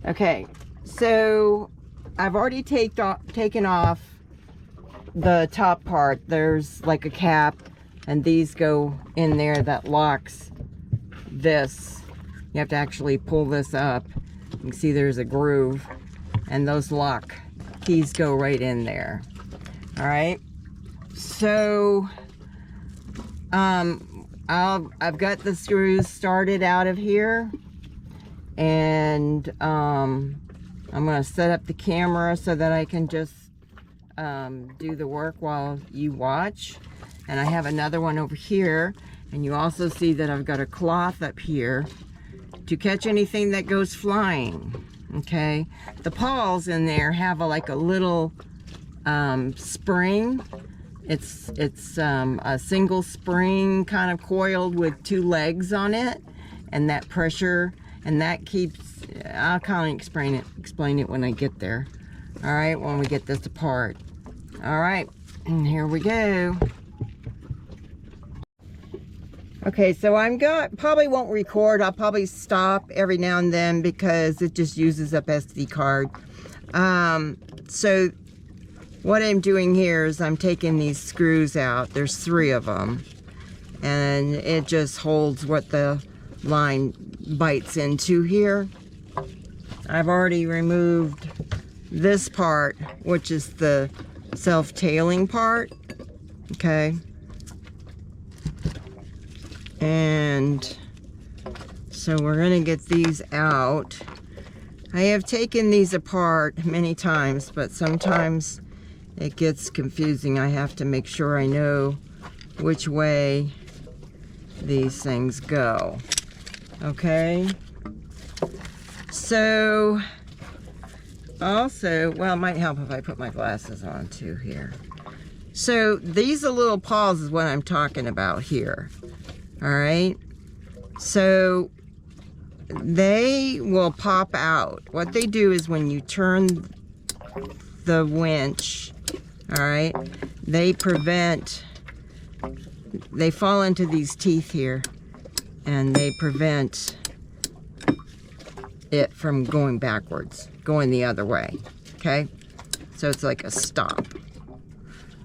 Okay, so I've already taken off the top part. There's like a cap, and these go in there that locks this. You have to actually pull this up. You can see there's a groove, and those lock keys go right in there. All right, so I've got the screws started out of here, and I'm gonna set up the camera so that I can just do the work while you watch. And I have another one over here, and you also see that I've got a cloth up here to catch anything that goes flying. Okay, the pawls in there have like a little spring. It's a single spring kind of coiled with 2 legs on it, and that pressure, and that keeps, I'll kind of explain it when I get there. All right, when we get this apart. All right, and here we go. Okay, so probably won't record. I'll probably stop every now and then because it just uses up SD card. So what I'm doing here is I'm taking these screws out. There's 3 of them, and it just holds what the line bites into here. I've already removed this part, which is the self-tailing part. Okay, and so we're gonna get these out. I have taken these apart many times, but sometimes it gets confusing. I have to make sure I know which way these things go. Okay, so also, well, it might help if I put my glasses on too here. So these are little pawls is what I'm talking about here. All right, so they will pop out. What they do is when you turn the winch, all right, they fall into these teeth here, and they prevent it from going backwards, going the other way. Okay, so it's like a stop.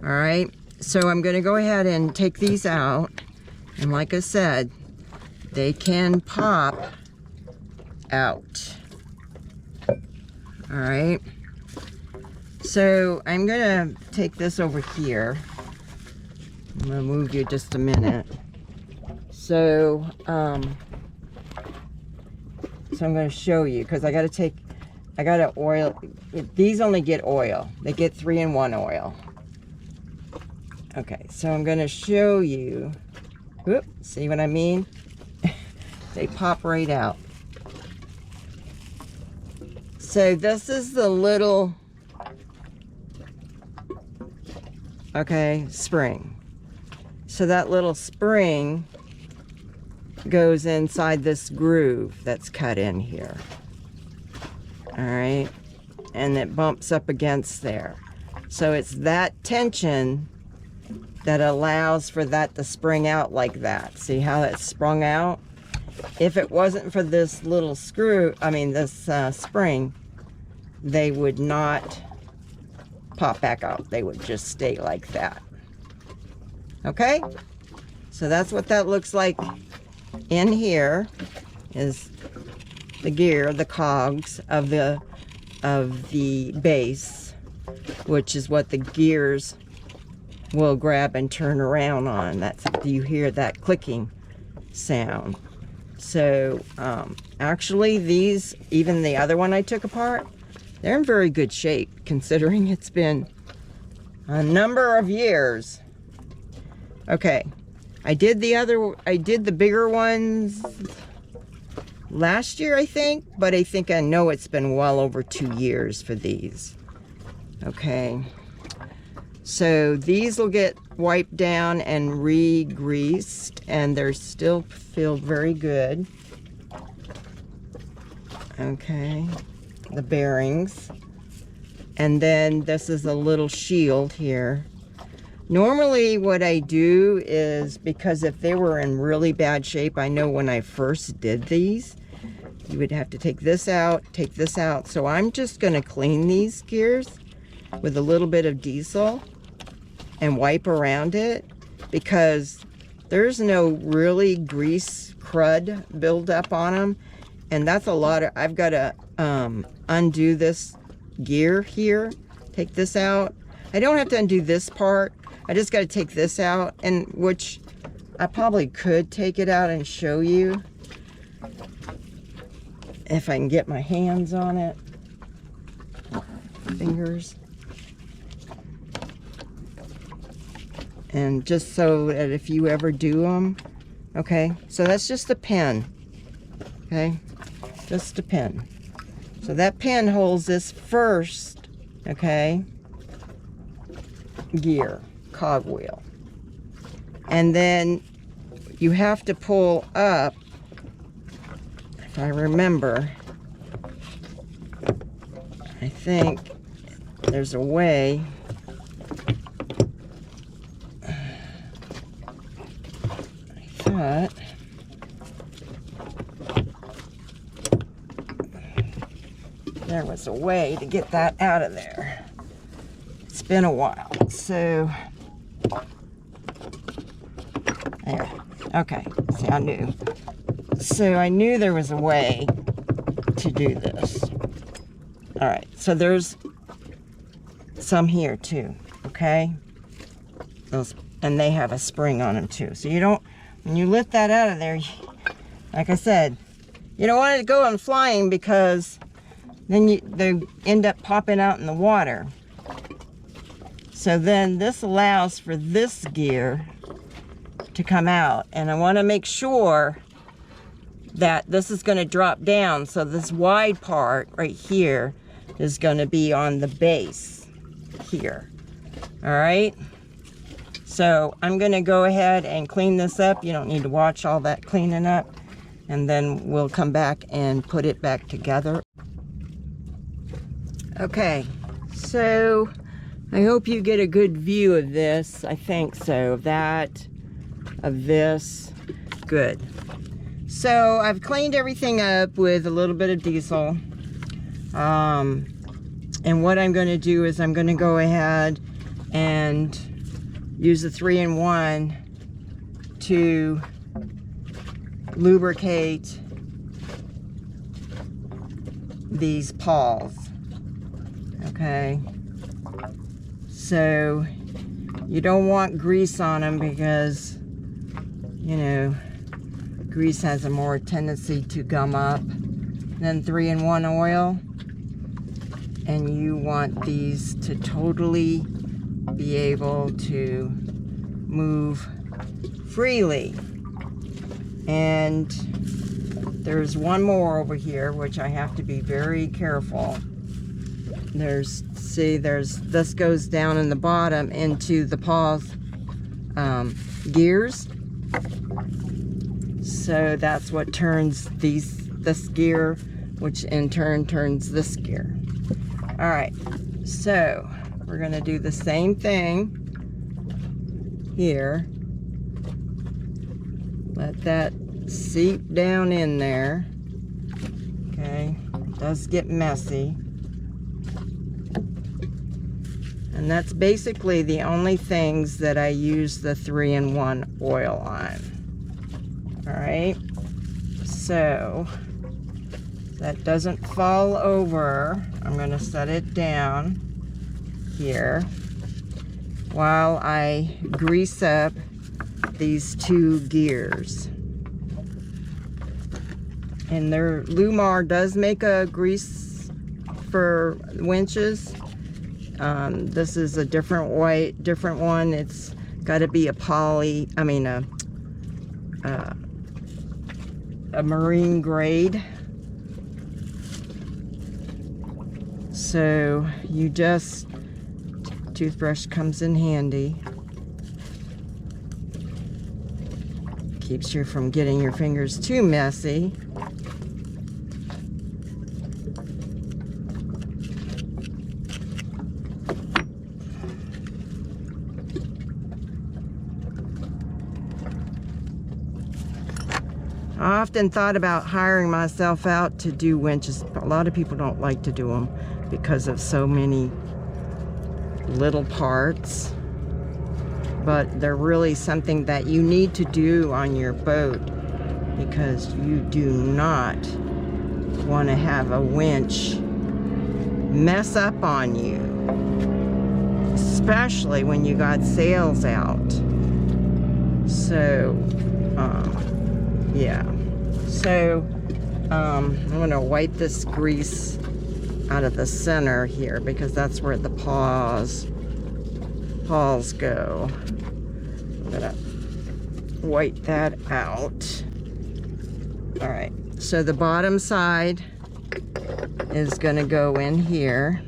All right, so I'm going to go ahead and take these out, and like I said, they can pop out. All right, so I'm gonna take this over here. I'm gonna move you just a minute. So I'm gonna show you, because I gotta oil. These only get oil. They get 3-in-1 oil. Okay, so I'm gonna show you. Whoop, see what I mean? They pop right out. So this is the little, okay, spring. So that little spring goes inside this groove that's cut in here. All right, and it bumps up against there. So it's that tension that allows for that to spring out like that. See how it sprung out? If it wasn't for this little screw, this spring, they would not pop back out. They would just stay like that. Okay, so that's what that looks like. In here is the gear, the cogs of the base, which is what the gears will grab and turn around on. That's, you hear that clicking sound. So actually these, even the other one I took apart, they're in very good shape considering it's been a number of years. Okay, I did the bigger ones last year, I think, but I know it's been well over 2 years for these. Okay, so these will get wiped down and re-greased, and they're still feel very good. Okay, the bearings. And then this is a little shield here. Normally what I do is, because if they were in really bad shape, I know when I first did these, you would have to take this out, take this out. So I'm just going to clean these gears with a little bit of diesel and wipe around it, because there's no really grease crud buildup on them. And that's a lot of, I've got to undo this gear here, take this out. I don't have to undo this part. I just got to take this out, and which I probably could take it out and show you if I can get my hands on it. Fingers. And just so that if you ever do them, okay, so that's just a pin, okay, just a pin. So that pin holds this first, okay, gear, cogwheel. And then you have to pull up, if I remember, I think there's a way. I thought there was a way to get that out of there. It's been a while, so there. Okay, see, I knew. So I knew there was a way to do this. All right, so there's some here too, okay? Those, and they have a spring on them too. So you don't, when you lift that out of there, like I said, you don't want it to go on flying, because then they end up popping out in the water. So then this allows for this gear to come out, and I want to make sure that this is going to drop down, so this wide part right here is going to be on the base here. All right, so I'm going to go ahead and clean this up. You don't need to watch all that cleaning up, and then we'll come back and put it back together. Okay, so I hope you get a good view of this. I think so. Of that, of this. Good. So I've cleaned everything up with a little bit of diesel. And what I'm going to do is I'm going to go ahead and use the 3-in-1 to lubricate these pawls. Okay. So you don't want grease on them, because, you know, grease has a more tendency to gum up than 3-in-1 oil. And you want these to totally be able to move freely. And there's one more over here, which I have to be very careful. This goes down in the bottom into the pawls gears. So that's what turns this gear, which in turn turns this gear. All right, so we're gonna do the same thing here. Let that seep down in there. Okay, it does get messy. And that's basically the only things that I use the 3-in-1 oil on. All right, so that doesn't fall over, I'm going to set it down here while I grease up these two gears. And Lewmar does make a grease for winches. This is a different one. It's got to be a a marine grade. So you just, toothbrush comes in handy. Keeps you from getting your fingers too messy. I often thought about hiring myself out to do winches. A lot of people don't like to do them because of so many little parts. But they're really something that you need to do on your boat, because you do not want to have a winch mess up on you, especially when you got sails out. So yeah, so I'm gonna wipe this grease out of the center here, because that's where the pawls go. I'm gonna wipe that out. All right, so the bottom side is gonna go in here,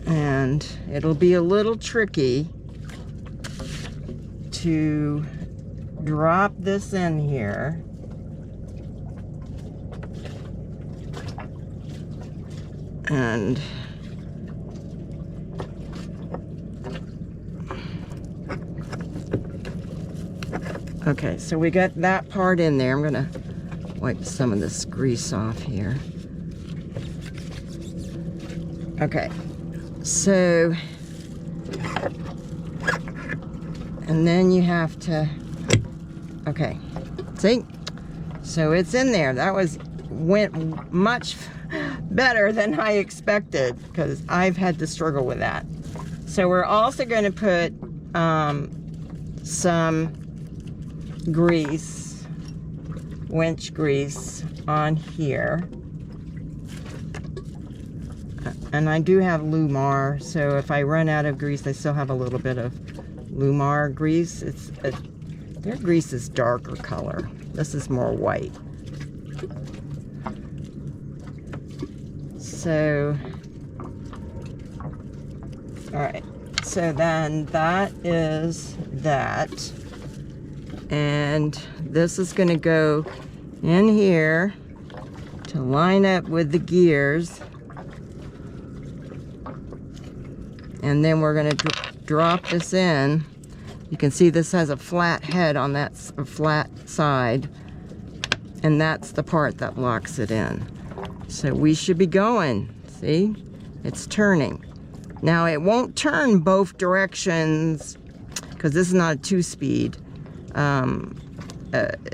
and it'll be a little tricky to drop this in here. And okay, so we got that part in there. I'm gonna wipe some of this grease off here. Okay, so, and then you have to, okay, see? So it's in there. That went much better than I expected, because I've had to struggle with that. So we're also going to put some grease, winch grease, on here. And I do have Lewmar, so if I run out of grease, I still have a little bit of Lewmar grease. Their grease is darker color. This is more white. So, all right. So then that is that. And this is going to go in here to line up with the gears. And then we're going to drop this in. You can see this has a flat head on that flat side, and that's the part that locks it in. So we should be going. See? It's turning. Now it won't turn both directions, because this is not a 2-speed.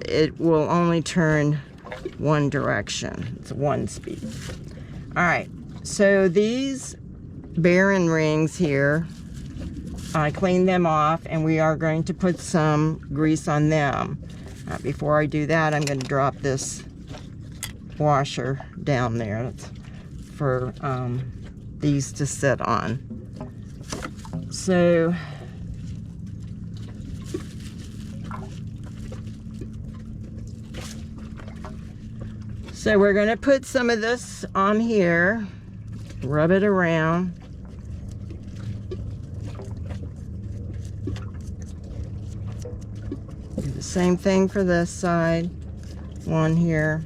It will only turn one direction. It's 1-speed. All right. So these bearing rings here, I cleaned them off, and we are going to put some grease on them. Before I do that, I'm going to drop this washer down there. That's for these to sit on. So we're going to put some of this on here, rub it around. Do the same thing for this side. One here.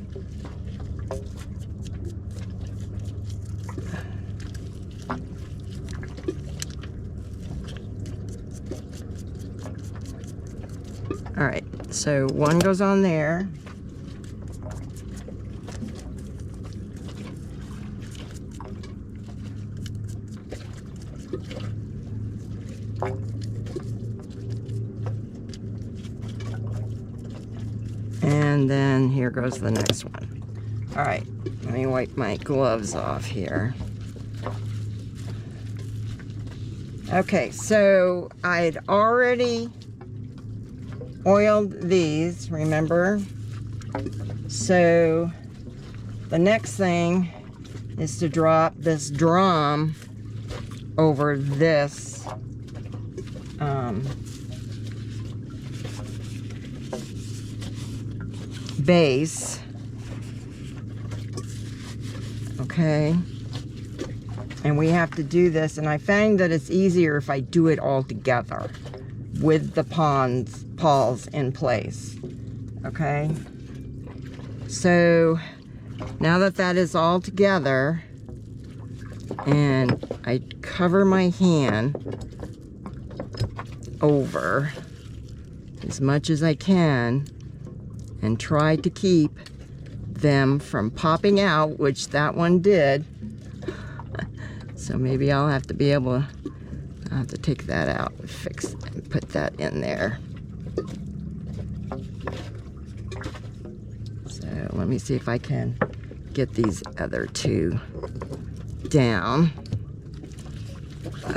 All right, so one goes on there. And then here goes the next one. All right, let me wipe my gloves off here. Okay, so I'd already oiled these, remember? So the next thing is to drop this drum over this base. Okay, and we have to do this, and I find that it's easier if I do it all together with the pawls in place. Okay, so now that that is all together, and I cover my hand over as much as I can, and try to keep them from popping out, which that one did. So maybe I'll have to be able to, I'll have to take that out and fix and put that in there. So let me see if I can get these other two down.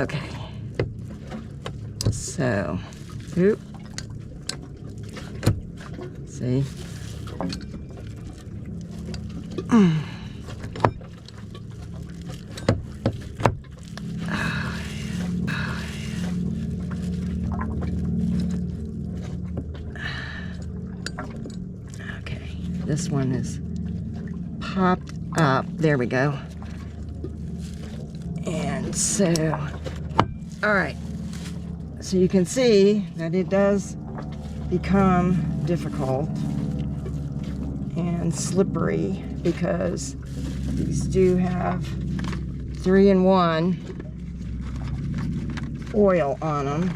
Okay. So, oop. See? Okay, this one is popped up. There we go. And so, all right. So you can see that it does become difficult and slippery because these do have 3-in-1 oil on them.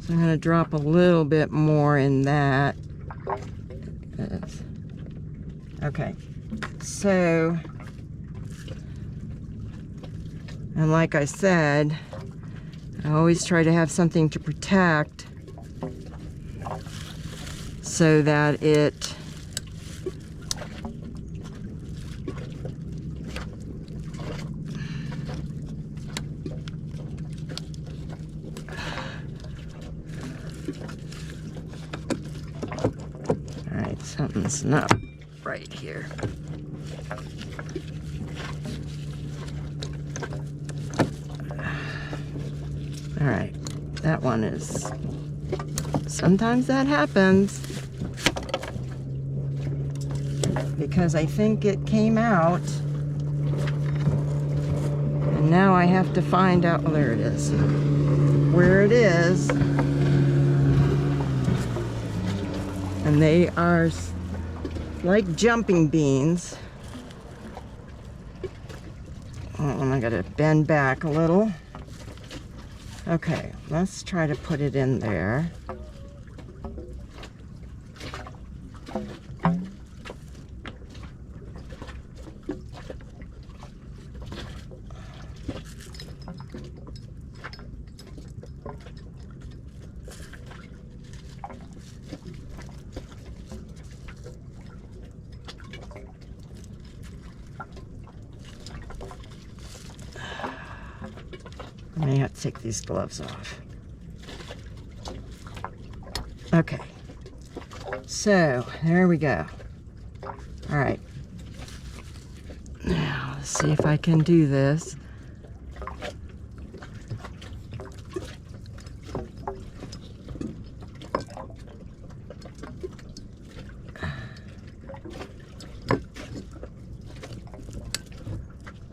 So I'm going to drop a little bit more in that. Okay, so, and like I said, I always try to have something to protect so that it alright, something's not right here. Alright, that one is, sometimes that happens because I think it came out and now I have to find out, oh, there it is, where it is. And they are like jumping beans. Oh, and I gotta bend back a little. Okay, let's try to put it in there. I may have to take these gloves off. Okay, so there we go. All right, now let's see if I can do this.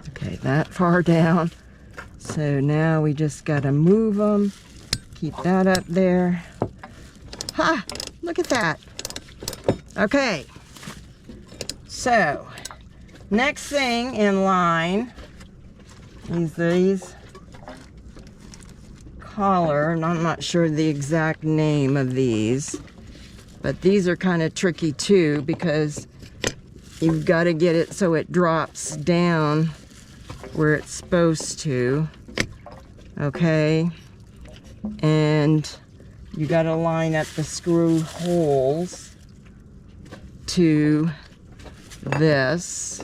Okay, that far down. So now we just gotta move them, keep that up there. Ha! Look at that. Okay, so next thing in line is these collar, and I'm not sure the exact name of these, but these are kind of tricky too because you've got to get it so it drops down where it's supposed to. Okay, and you got to line up the screw holes to this.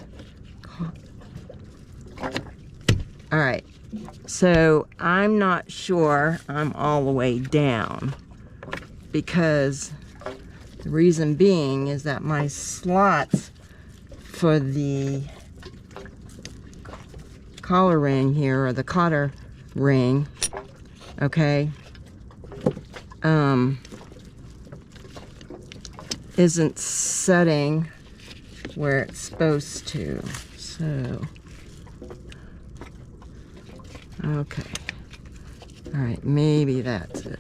All right, so I'm not sure I'm all the way down because the reason being is that my slots for the collar ring here, or the cotter ring, okay, isn't setting where it's supposed to. So, okay, all right, maybe that's it.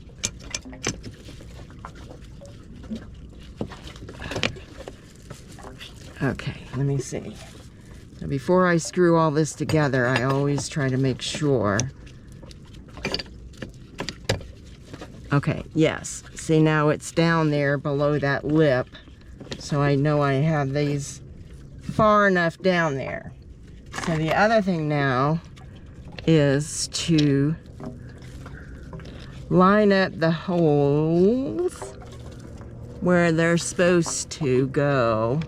Okay, let me see. So before I screw all this together, I always try to make sure Okay, yes. See, now it's down there below that lip. So I know I have these far enough down there. So the other thing now is to line up the holes where they're supposed to go.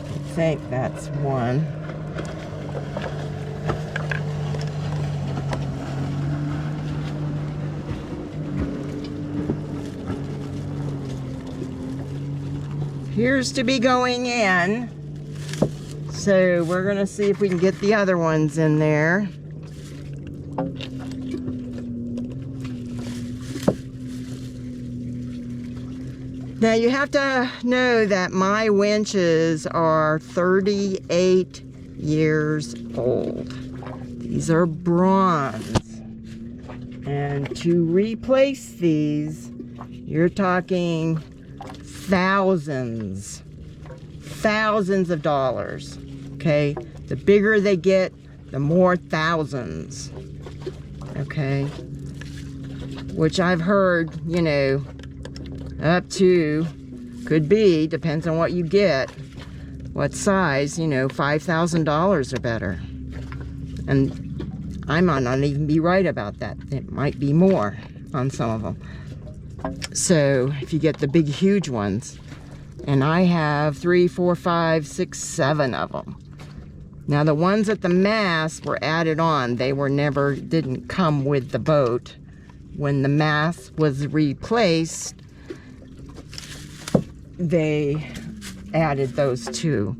I think that's one. Appears to be going in. So we're gonna see if we can get the other ones in there. Now you have to know that my winches are 38 years old. These are bronze. And to replace these, you're talking thousands of dollars. Okay, the bigger they get, the more thousands. Okay, which I've heard, you know, up to, could be, depends on what you get, what size, you know, $5,000 or better. And I might not even be right about that. It might be more on some of them. So if you get the big huge ones, and I have 3, 4, 5, 6, 7 of them. Now the ones at the mast were added on. They were never, didn't come with the boat. When the mast was replaced, they added those too.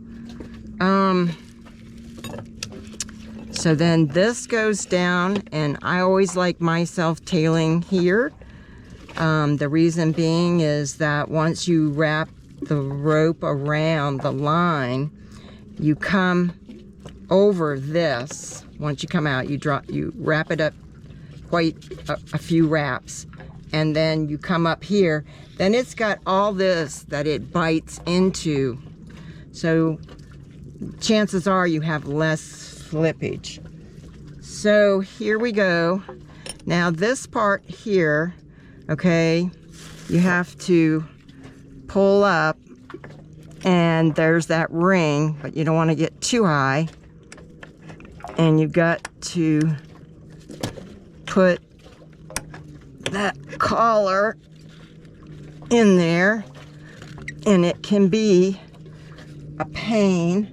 So then this goes down, and I always like myself tailing here. The reason being is that once you wrap the rope around the line, you come over this. Once you come out, you wrap it up quite a few wraps, and then you come up here. Then it's got all this that it bites into, so chances are you have less slippage. So here we go. Now this part here, okay, you have to pull up, and there's that ring, but you don't want to get too high, and you've got to put that collar in there, and it can be a pain,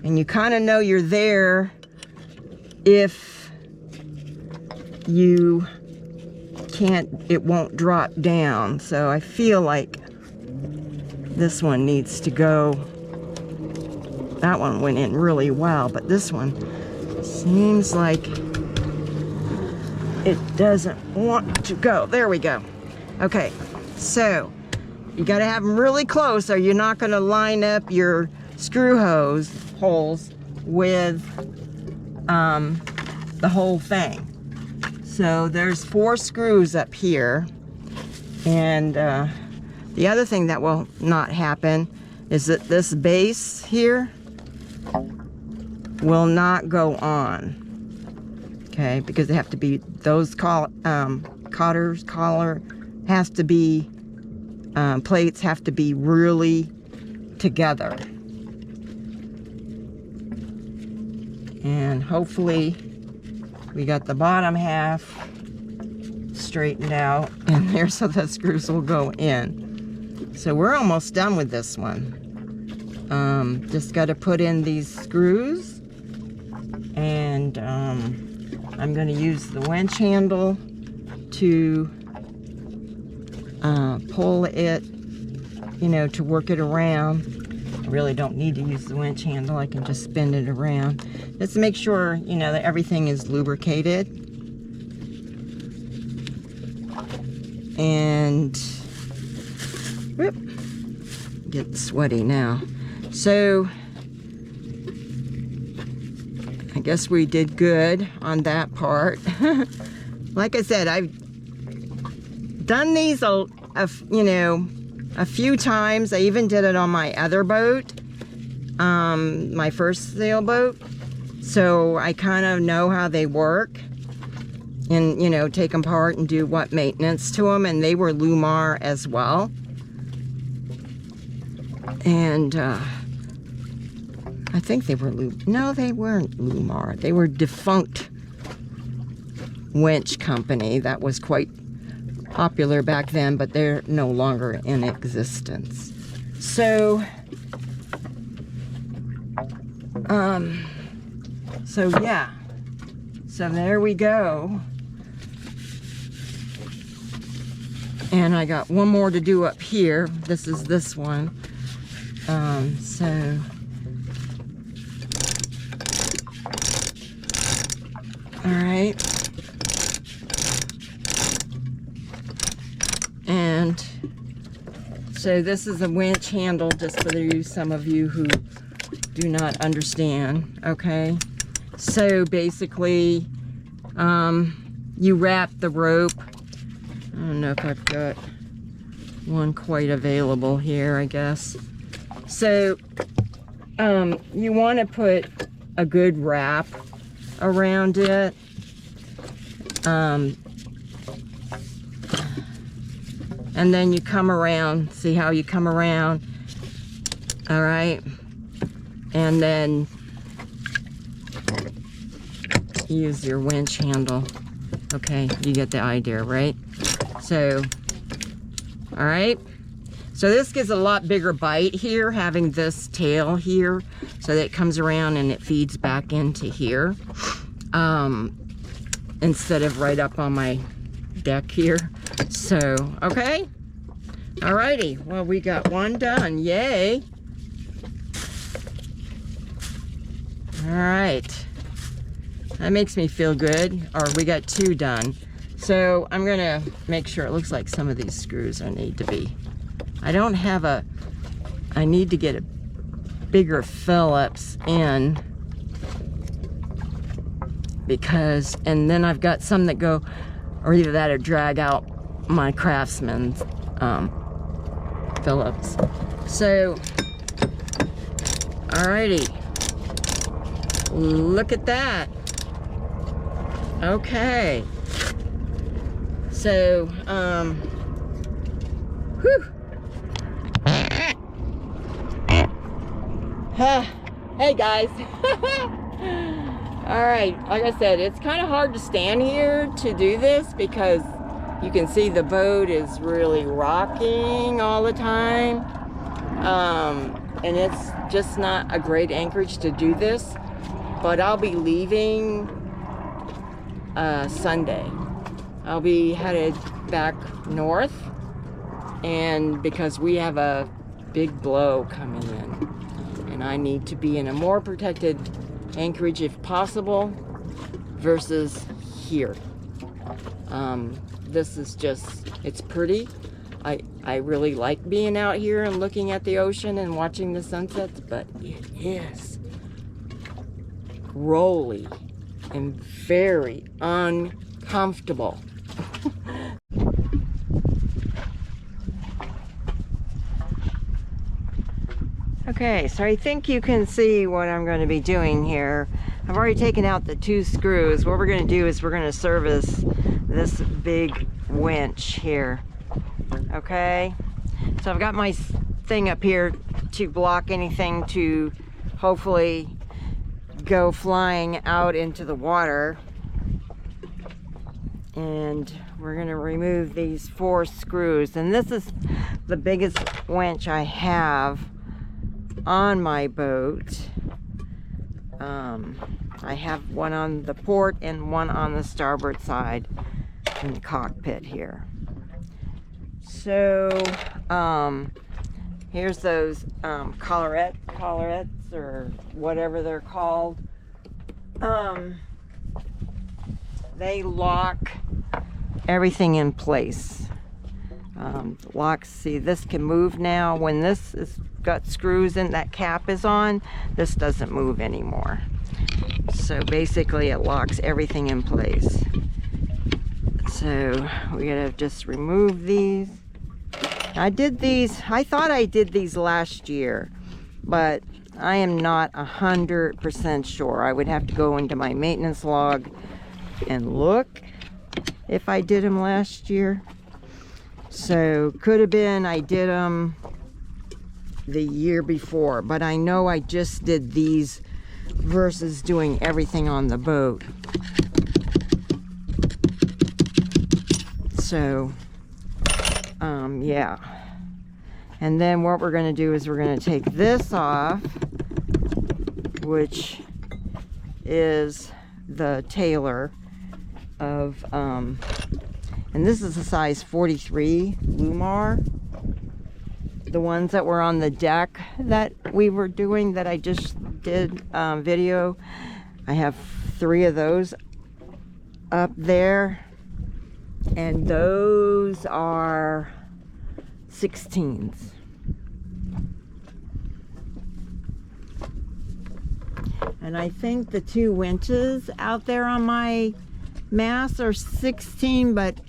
and you kind of know you're there if you can't, it won't drop down. So I feel like this one needs to go. That one went in really well, but this one seems like it doesn't want to go. There we go. Okay, so you got to have them really close, or you're not going to line up your screw holes with the whole thing. So there's 4 screws up here, and the other thing that will not happen is that this base here will not go on. Okay, because they have to be, those collar has to be, plates have to be really together. And hopefully we got the bottom half straightened out in there so the screws will go in. So we're almost done with this one. Just got to put in these screws, and I'm going to use the winch handle to pull it, you know, to work it around. I really don't need to use the winch handle. I can just spin it around. Just to make sure, you know, that everything is lubricated. And, whoop, get sweaty now. So, I guess we did good on that part. Like I said, I've done these, you know, a few times. I even did it on my other boat, my first sailboat, So I kind of know how they work and, you know, take them apart and do what maintenance to them. And they were Lewmar as well. And I think they were no, they weren't Lewmar. They were defunct Winch company that was quite popular back then, but they're no longer in existence. So yeah, so there we go. And I got one more to do up here. This is this one. So all right. And so this is a winch handle, just for some of you who do not understand, okay? So basically, you wrap the rope. I don't know if I've got one quite available here, I guess. So you want to put a good wrap around it. And then you come around, see how you come around, all right? And then use your winch handle. Okay, you get the idea, right? So, all right. So this gives a lot bigger bite here, having this tail here, so that it comes around and it feeds back into here, instead of right up on my deck here. So, okay. Alrighty, well, we got one done, yay. All right, that makes me feel good. Or we got two done. So I'm gonna make sure, it looks like some of these screws need to be, I don't have a, I need to get a bigger Phillips in, because, and then I've got some that go, or either that or drag out my Craftsman's Phillips. So, alrighty, look at that. Okay, so whew. Hey guys. All right, like I said, it's kind of hard to stand here to do this because you can see the boat is really rocking all the time. And it's just not a great anchorage to do this. But I'll be leaving Sunday. I'll be headed back north, and because we have a big blow coming in, and I need to be in a more protected anchorage if possible versus here. This is just, it's pretty. I really like being out here and looking at the ocean and watching the sunsets, but it is rolly and very uncomfortable. Okay, so I think you can see what I'm going to be doing here. I've already taken out the two screws. What we're going to do is we're going to service this big winch here. Okay, so I've got my thing up here to block anything to hopefully go flying out into the water. And we're going to remove these 4 screws. And this is the biggest winch I have on my boat. I have one on the port and one on the starboard side in the cockpit here. So here's those collarettes or whatever they're called. They lock everything in place. Locks, see, this can move now. When this is got screws in, that cap is on, this doesn't move anymore. So basically it locks everything in place. So we gotta just remove these. I did these, I thought I did these last year, but I am not 100% sure. I would have to go into my maintenance log and look if I did them last year. So could have been I did them the year before, but I know I just did these versus doing everything on the boat. So yeah. And then what we're going to do is we're going to take this off, which is the tailor of and this is a size 43 Lewmar. The ones that were on the deck that we were doing, that I just did video, I have 3 of those up there, and those are 16s. And I think the 2 winches out there on my mast are 16, but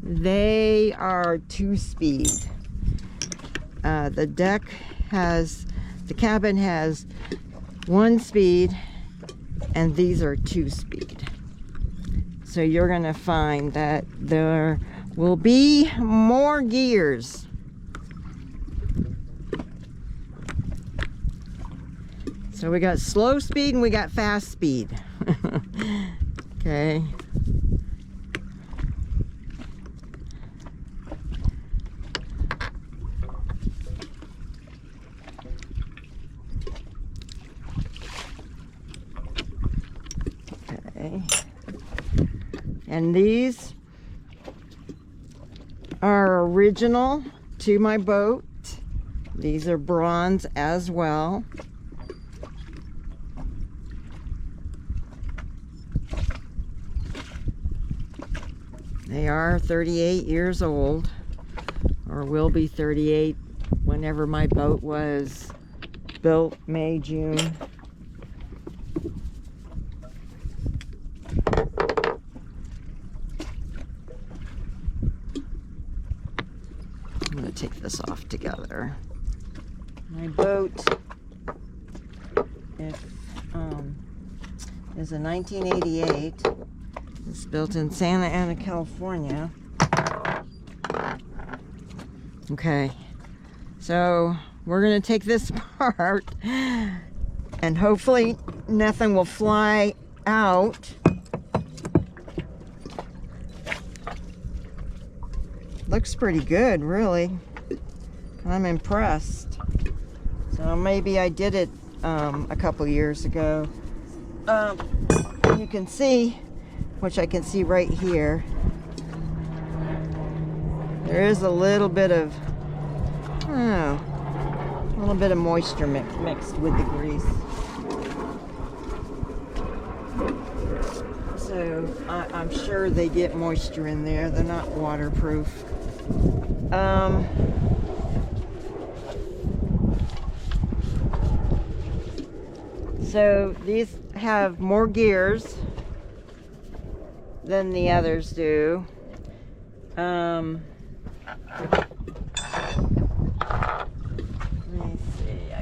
they are 2-speed. The cabin has 1 speed, and these are 2-speed. So you're gonna find that there will be more gears. So we got slow speed and we got fast speed. Okay. And these are original to my boat. These are bronze as well. They are 38 years old, or will be 38 whenever my boat was built, May, June. I'm going to take this off together. My boat is a 1988. It's built in Santa Ana, California. Okay, so we're going to take this apart, and hopefully nothing will fly out. Looks pretty good, really. I'm impressed. So maybe I did it a couple years ago. You can see, which I can see right here, there is a little bit of, moisture mixed with the grease. So I'm sure they get moisture in there. They're not waterproof. So these have more gears than the others do. Let me see,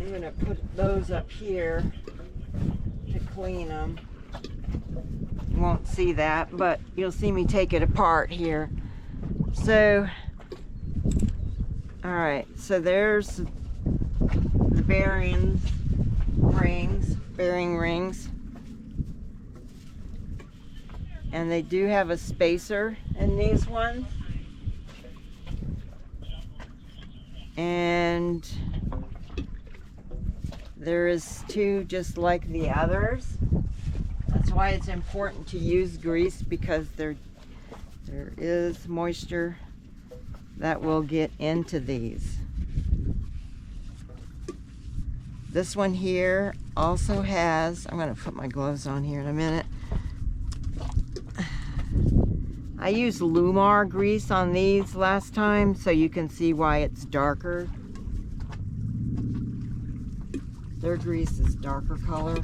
I'm gonna put those up here to clean them. You won't see that, but you'll see me take it apart here. So, all right, so there's the bearing rings. And they do have a spacer in these ones. And there is 2 just like the others. That's why it's important to use grease, because there is moisture that will get into these. This one here also has, I'm going to put my gloves on here in a minute. I used Lewmar grease on these last time, so you can see why it's darker. Their grease is darker color.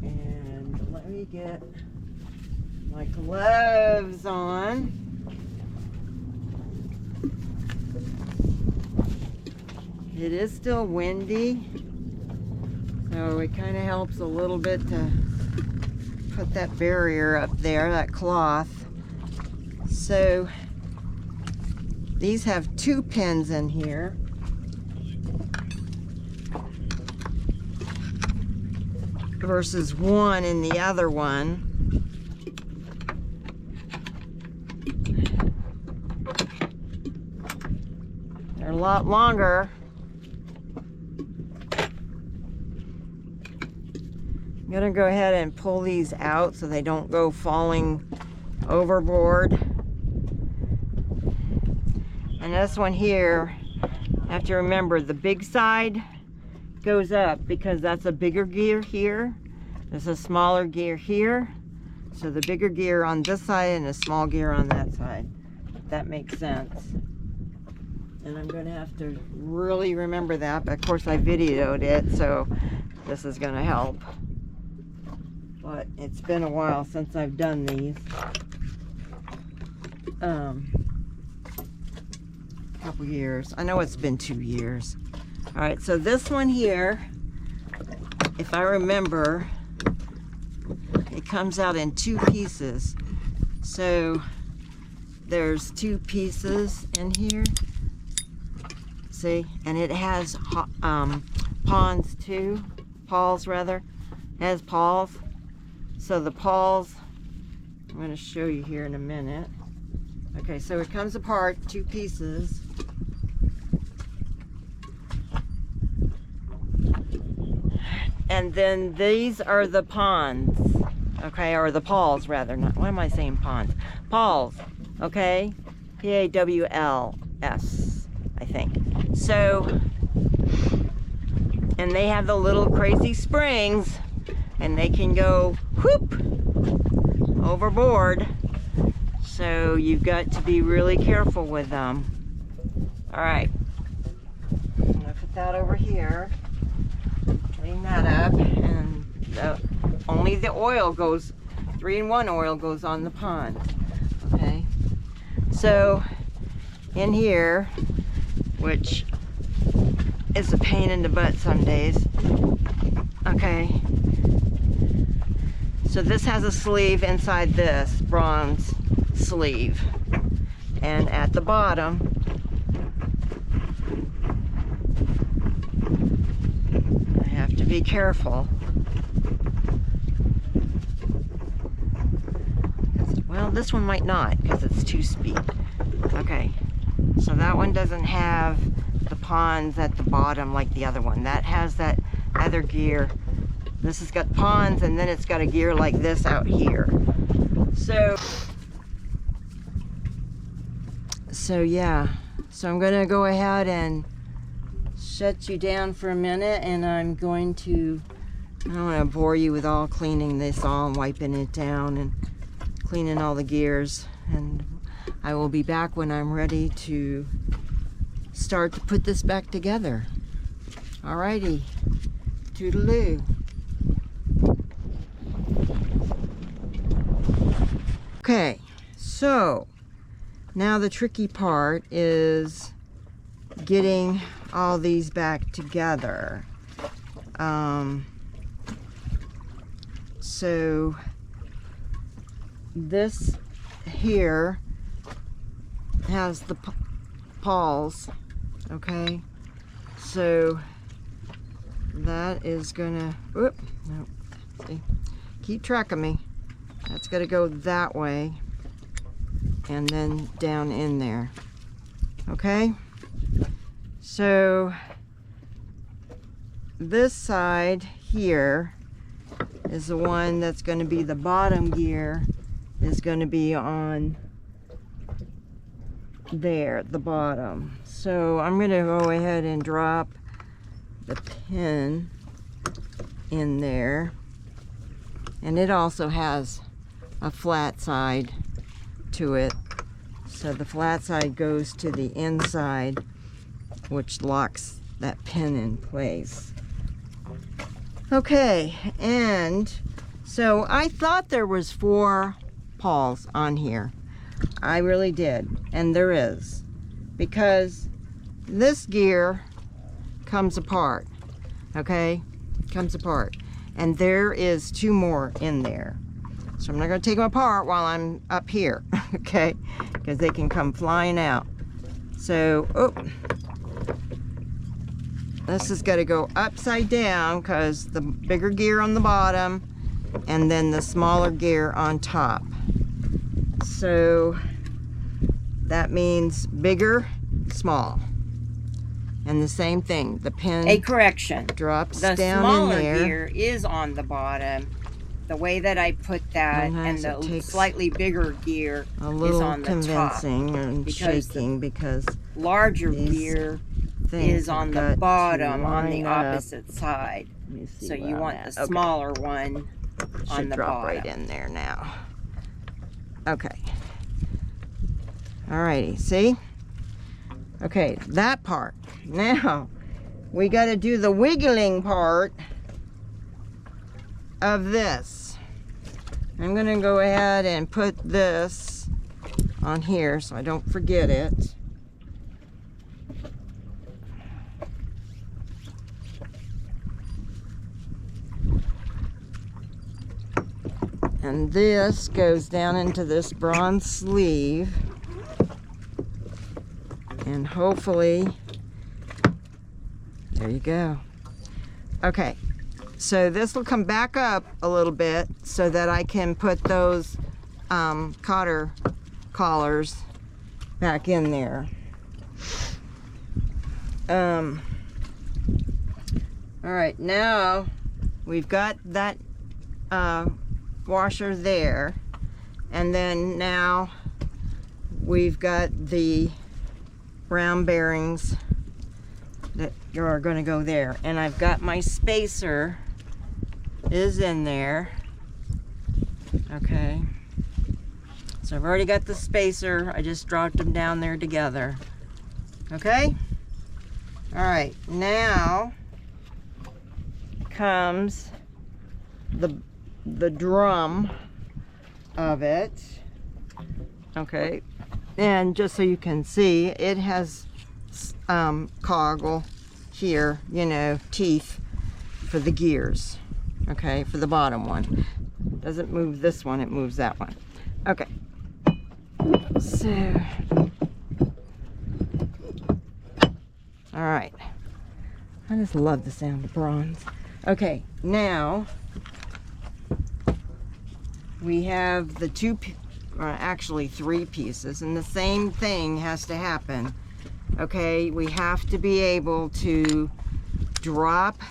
And gloves on. It is still windy, so it kind of helps a little bit to put that barrier up there, that cloth. So these have 2 pins in here. Versus 1 in the other one. They're a lot longer. I'm gonna go ahead and pull these out so they don't go falling overboard. And this one here, I have to remember the big side goes up because that's a bigger gear here. There's a smaller gear here. So the bigger gear on this side and a small gear on that side. If that makes sense. And I'm gonna have to really remember that, but of course I videoed it, so this is gonna help. But it's been a while since I've done these. Couple years. I know it's been 2 years. All right, so this one here, if I remember, it comes out in 2 pieces. So there's 2 pieces in here. See, and it has pawls too. Pawls rather. It has pawls. So the pawls, I'm going to show you here in a minute. Okay, so it comes apart 2 pieces. And then these are the pawns, okay, or the pawls rather. Not, why am I saying pawns? Pawls, okay, P-A-W-L-S, I think. So, and they have the little crazy springs, and they can go whoop overboard. So you've got to be really careful with them. All right, I'm gonna put that over here. Clean that up, and only the oil goes, 3-in-1 oil goes on the pond. Okay, so in here, which is a pain in the butt some days. Okay, so this has a sleeve inside this bronze sleeve, and at the bottom to be careful. Well, this one might not because it's 2-speed. Okay, so that one doesn't have the pawns at the bottom like the other one. That has that other gear. This has got pawns, and then it's got a gear like this out here. So yeah, so I'm gonna go ahead and shut you down for a minute, and I'm going to, I don't want to bore you with all cleaning this all and wiping it down and cleaning all the gears, and I will be back when I'm ready to start to put this back together. Alrighty, toodaloo. Okay, so now the tricky part is getting all these back together. So this here has the pawls, okay? So that is gonna, whoop, no, see, keep track of me. That's gonna go that way and then down in there, okay? So this side here is the one that's going to be the bottom gear, is going to be on there at the bottom. So I'm going to go ahead and drop the pin in there, and it also has a flat side to it, so the flat side goes to the inside, which locks that pin in place. Okay, and so I thought there was 4 pawls on here. I really did. And there is. Because this gear comes apart. Okay? Comes apart. And there is 2 more in there. So I'm not going to take them apart while I'm up here. Okay? Because they can come flying out. So, oh. This is going to go upside down because the bigger gear on the bottom and then the smaller gear on top. So that means bigger, small. And the same thing, the pin A correction. drops The down smaller in there. gear is on the bottom. The way that I put that, Sometimes and it the takes slightly bigger gear A is little on the top. convincing and because shaking because Larger these gear things is on have the got to bottom on the line up. opposite side. Let me see So where you I'm want at. the Okay. smaller one Should on the drop bottom. right in there now. Okay. Alrighty, see? Okay, that part. Now, we got to do the wiggling part of this. I'm going to go ahead and put this on here so I don't forget it. And this goes down into this bronze sleeve. And hopefully, there you go. Okay, so this will come back up a little bit so that I can put those cotter collars back in there. All right, now we've got that washer there, and then now we've got the round bearings that are going to go there, and I've got my spacer is in there. Okay, so I've already got the spacer. I just dropped them down there together. Okay, all right, now comes the drum of it. Okay, and just so you can see, it has coggle here, you know, teeth for the gears. Okay, for the bottom one. Doesn't move this one, it moves that one. Okay, so all right, I just love the sound of bronze. Okay, now we have the actually 3 pieces, and the same thing has to happen. Okay, we have to be able to drop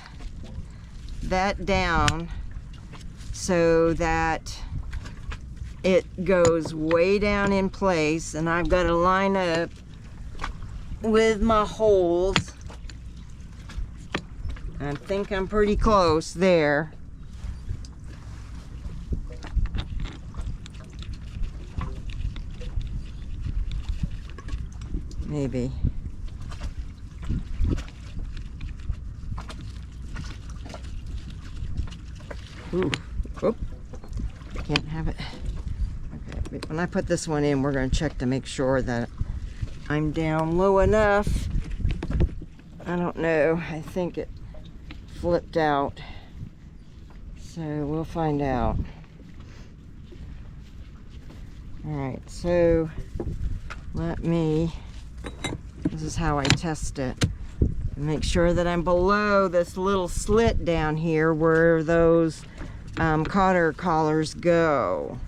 that down so that it goes way down in place, and I've got to line up with my holes. I think I'm pretty close there. Maybe. Ooh, oop. Can't have it. Okay, when I put this one in, we're going to check to make sure that I'm down low enough. I don't know. I think it flipped out. So we'll find out. Alright, so this is how I test it. Make sure that I'm below this little slit down here where those cotter collars go.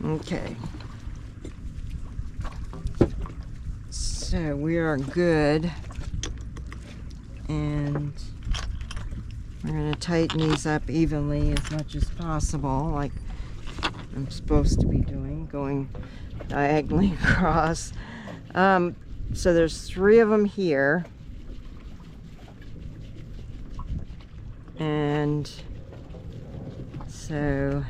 Okay. So we are good. And we're going to tighten these up evenly as much as possible, like I'm supposed to be doing, going diagonally across. So there's 3 of them here, and so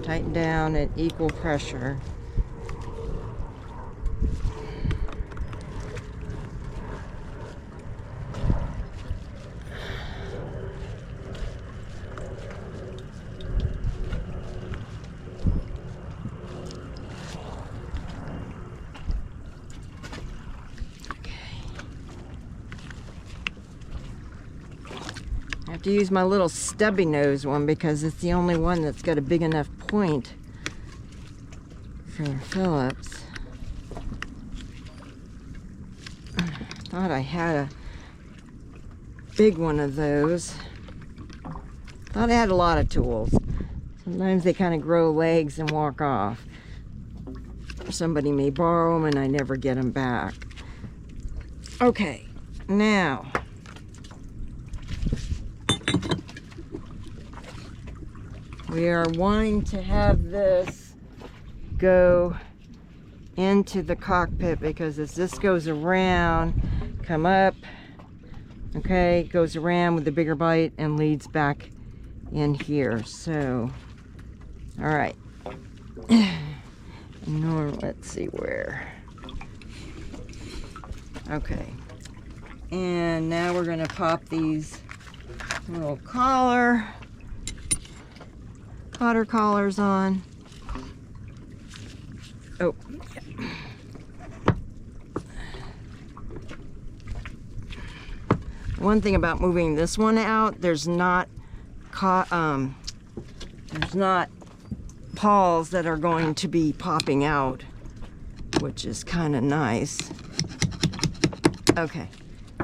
tighten down at equal pressure. have to use my little stubby nose one because it's the only one that's got a big enough point for Phillips. Thought I had a big one of those. Thought I had a lot of tools. Sometimes they kind of grow legs and walk off. Somebody may borrow them and I never get them back. Okay, now we are wanting to have this go into the cockpit because as this goes around, come up, okay, goes around with the bigger bite and leads back in here. So, all right. No, let's see where. Okay. And now we're gonna pop these little cotter collars on. Oh, yeah. One thing about moving this one out, there's not pawls that are going to be popping out, which is kind of nice. Okay,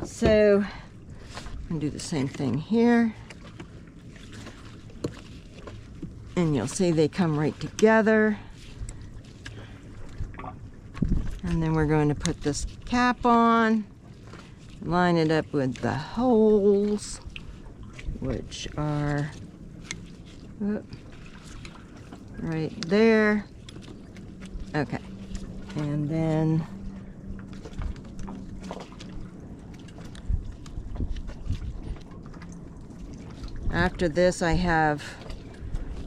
so I'm gonna do the same thing here. And you'll see they come right together. And then we're going to put this cap on, line it up with the holes, which are right there. Okay, and then after this I have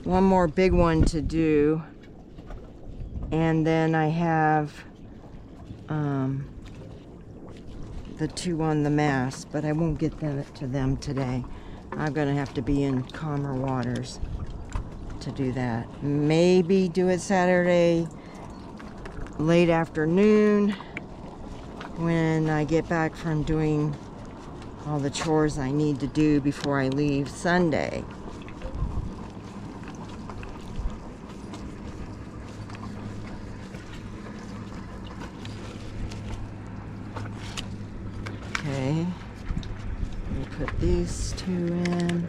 one more big one to do, and then I have the two on the mast, but I won't get to them today. I'm gonna have to be in calmer waters to do that. Maybe do it Saturday late afternoon when I get back from doing all the chores I need to do before I leave Sunday. Okay, we put these two in.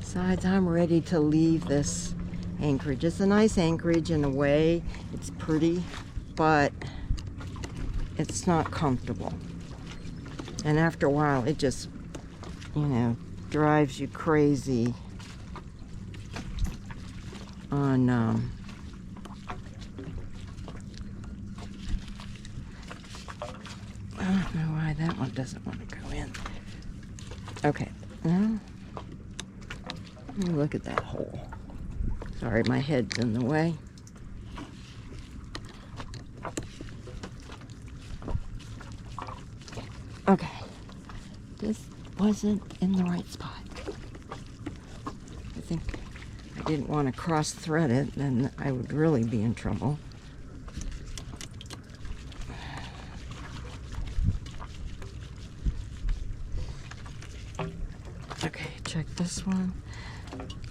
Besides, I'm ready to leave this anchorage. It's a nice anchorage in a way. It's pretty, but it's not comfortable. And after a while, it just, you know, drives you crazy on I don't know why that one doesn't want to go in. Okay, now let me look at that hole. Sorry, my head's in the way. Okay, this wasn't in the right spot. I think I didn't want to cross thread it, then I would really be in trouble. Okay, check this one.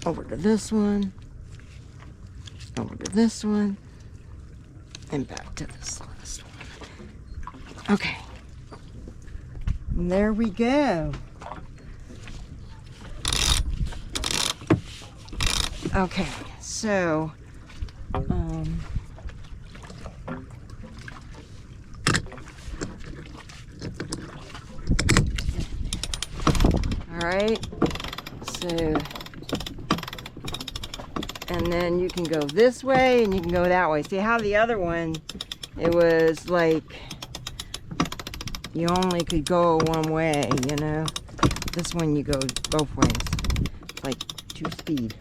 Over to this one. Over to this one. And back to this last one. Okay. And there we go. Okay, so all right, so and then you can go this way and you can go that way. See how the other one, it was like you only could go one way, you know. This one you go both ways, like 2-speed.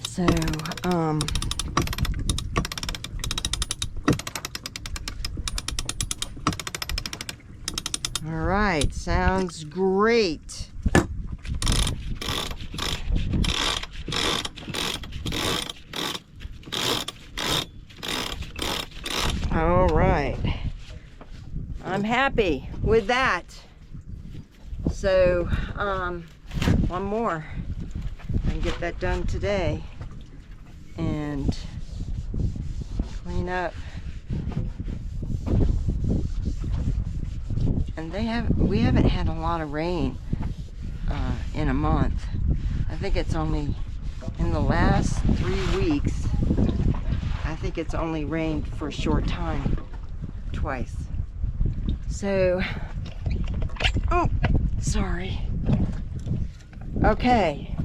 So, all right, sounds great. All right. I'm happy with that. So, one more. I can get that done today and clean up. And we haven't had a lot of rain in a month. I think it's only in the last 3 weeks. I think it's only rained for a short time, twice. So, oh, sorry. Okay,